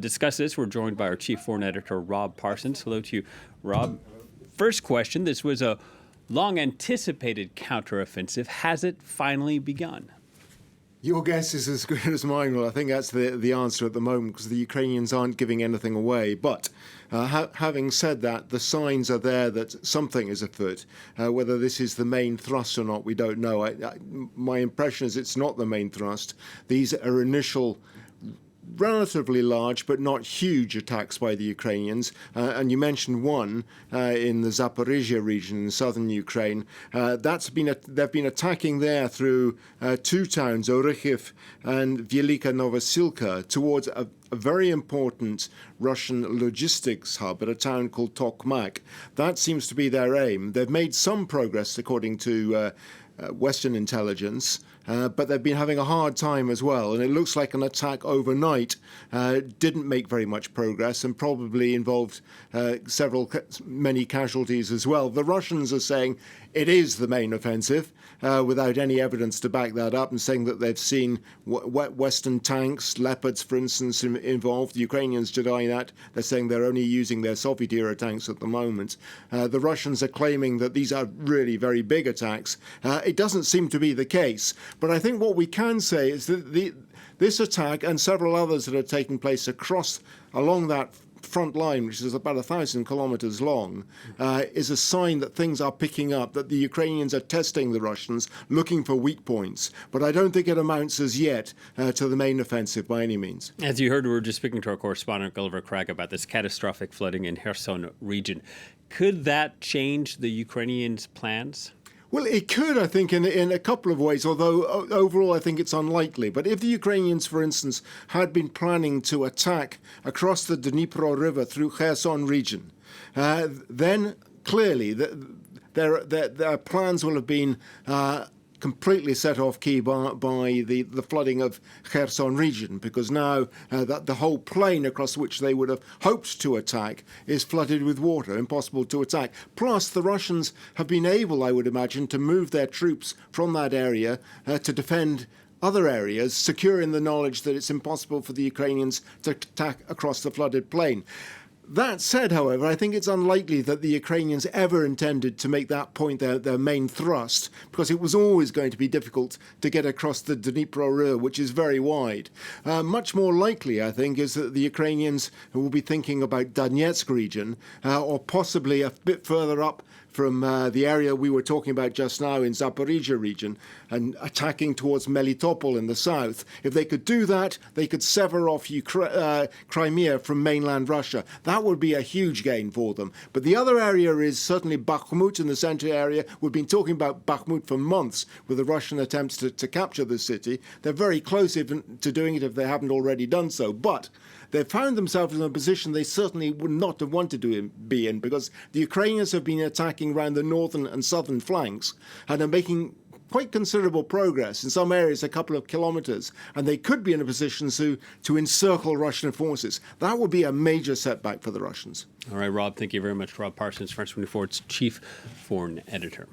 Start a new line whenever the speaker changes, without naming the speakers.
discuss this, we're joined by our chief foreign editor, Rob Parsons. Hello to you, Rob. First question, this was a long-anticipated counteroffensive. Has it finally begun?
Your guess is as good as mine. Well, I think that's the answer at the moment, because the Ukrainians aren't giving anything away. But having said that, the signs are there that something is afoot. Whether this is the main thrust or not, we don't know. My impression is it's not the main thrust. These are initial, relatively large but not huge attacks by the Ukrainians, and you mentioned one in the Zaporizhzhia region in southern Ukraine. They've been attacking there through two towns, Orikhiv and Velika Novosilka, towards a very important Russian logistics hub at a town called Tokmak. That seems to be their aim. They've made some progress according to Western intelligence, but they've been having a hard time as well. And it looks like an attack overnight didn't make very much progress and probably involved many casualties as well. The Russians are saying it is the main offensive without any evidence to back that up, and saying that they've seen Western tanks, Leopards, for instance, involved. The Ukrainians deny that. They're saying they're only using their Soviet-era tanks at the moment. The Russians are claiming that these are really very big attacks. It doesn't seem to be the case. But I think what we can say is that this attack and several others that are taking place along that front line, which is about 1,000 kilometers long, is a sign that things are picking up, that the Ukrainians are testing the Russians, looking for weak points. But I don't think it amounts as yet to the main offensive by any means.
As you heard, we were just speaking to our correspondent, Gulliver Craig, about this catastrophic flooding in Kherson region. Could that change the Ukrainians' plans?
Well, it could, I think, in a couple of ways, although overall I think it's unlikely. But if the Ukrainians, for instance, had been planning to attack across the Dnipro River through Kherson region, then clearly their plans will have been completely set off key by the flooding of Kherson region, because now the whole plain across which they would have hoped to attack is flooded with water, impossible to attack. Plus, the Russians have been able, I would imagine, to move their troops from that area to defend other areas, secure in the knowledge that it's impossible for the Ukrainians to attack across the flooded plain. That said, however, I think it's unlikely that the Ukrainians ever intended to make that point their main thrust, because it was always going to be difficult to get across the Dnipro River, which is very wide. Much more likely, I think, is that the Ukrainians will be thinking about Donetsk region, or possibly a bit further up from the area we were talking about just now in Zaporizhzhia region, and attacking towards Melitopol in the south. If they could do that, they could sever off Crimea from mainland Russia. That would be a huge gain for them. But the other area is certainly Bakhmut in the center area. We've been talking about Bakhmut for months with the Russian attempts to capture the city. They're very close even to doing it if they haven't already done so. But they've found themselves in a position they certainly would not have wanted to be in, because the Ukrainians have been attacking around the northern and southern flanks and are making quite considerable progress, in some areas a couple of kilometers, and they could be in a position to encircle Russian forces. That would be a major setback for the Russians.
All right, Rob, thank you very much. Rob Parsons, France 24's chief foreign editor.